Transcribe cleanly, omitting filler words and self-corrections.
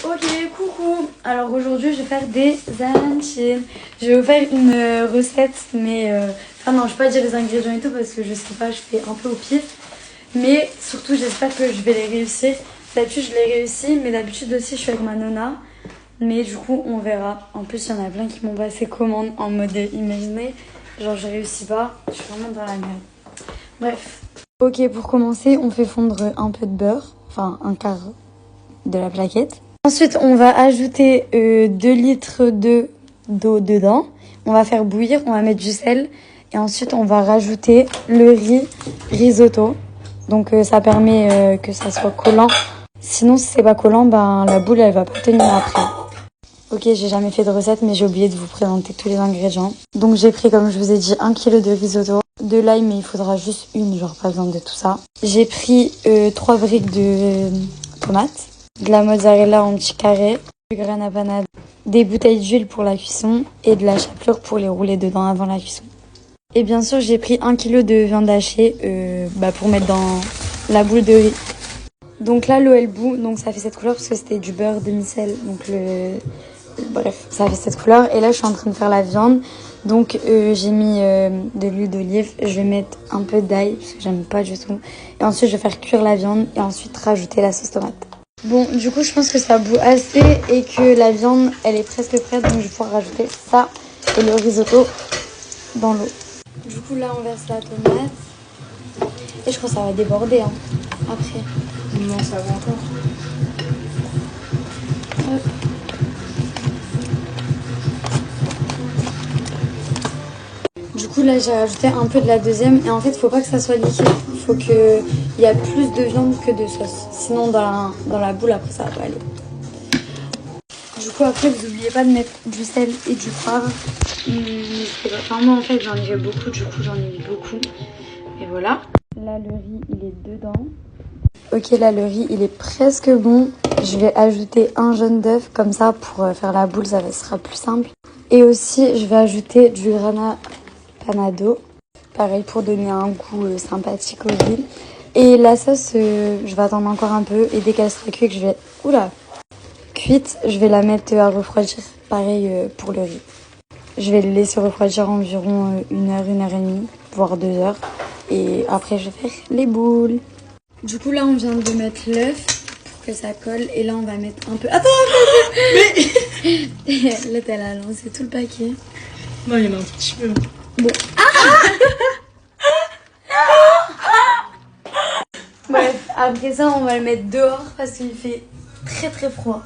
Ok, coucou. Alors aujourd'hui je vais faire des arancines. Je vais vous faire une recette, mais enfin non, je vais pas dire les ingrédients et tout parce que je sais pas, je fais un peu au pif. Mais surtout j'espère que je vais les réussir. D'habitude je les réussis, mais d'habitude aussi je suis avec ma nonna. Mais du coup on verra. En plus il y en a plein qui m'ont passé commande en mode imaginé. Genre je réussis pas, je suis vraiment dans la merde. Bref. Ok, pour commencer on fait fondre un peu de beurre, enfin un quart de la plaquette. Ensuite, on va ajouter 2 litres d'eau dedans. On va faire bouillir, on va mettre du sel. Et ensuite, on va rajouter le risotto. Donc, ça permet que ça soit collant. Sinon, si c'est pas collant, ben, la boule, elle va pas tenir après. Ok, j'ai jamais fait de recette, mais j'ai oublié de vous présenter tous les ingrédients. Donc, j'ai pris, comme je vous ai dit, 1 kg de risotto. De l'ail, mais il faudra juste une, genre pas besoin de tout ça. J'ai pris 3 briques de tomates. De la mozzarella en petits carrés, du grain à panade, des bouteilles d'huile pour la cuisson et de la chapelure pour les rouler dedans avant la cuisson. Et bien sûr, j'ai pris 1 kg de viande hachée pour mettre dans la boule de riz. Donc là, l'eau elle bout, donc ça fait cette couleur parce que c'était du beurre demi-sel. Donc bref, ça fait cette couleur. Et là, je suis en train de faire la viande. Donc j'ai mis de l'huile d'olive. Je vais mettre un peu d'ail parce que j'aime pas du tout. Et ensuite, je vais faire cuire la viande et ensuite rajouter la sauce tomate. Bon, du coup, je pense que ça bout assez et que la viande, elle est presque prête. Donc, je vais pouvoir rajouter ça et le risotto dans l'eau. Du coup, là, on verse la tomate. Et je crois que ça va déborder après. Non, ça va encore. Hop. Du coup, là, j'ai rajouté un peu de la deuxième. Et en fait, il faut pas que ça soit liquide. Il faut qu'il y a plus de viande que de sauce. Sinon, dans la boule, après, ça va pas aller. Du coup, après, vous n'oubliez pas de mettre du sel et du poivre. Enfin, moi, en fait, j'en ai beaucoup. Du coup, j'en ai mis beaucoup. Et voilà. Là, le riz, il est dedans. Ok, là, le riz, il est presque bon. Je vais ajouter un jaune d'œuf. Comme ça, pour faire la boule, ça sera plus simple. Et aussi, je vais ajouter du grana panado. Pareil, pour donner un goût sympathique au riz. Et la sauce, je vais attendre encore un peu. Et dès qu'elle sera cuite, je vais... Oula! Cuite, je vais la mettre à refroidir. Pareil pour le riz. Je vais le laisser refroidir environ 1 heure, 1 heure et demie, voire 2 heures. Et après, je vais faire les boules. Du coup, là, on vient de mettre l'œuf pour que ça colle. Et là, on va mettre un peu... Attends, mais... Là, elle a lancé tout le paquet. Non, il y en a un petit peu. Bon. Bref, après ça, on va le mettre dehors parce qu'il fait très très froid.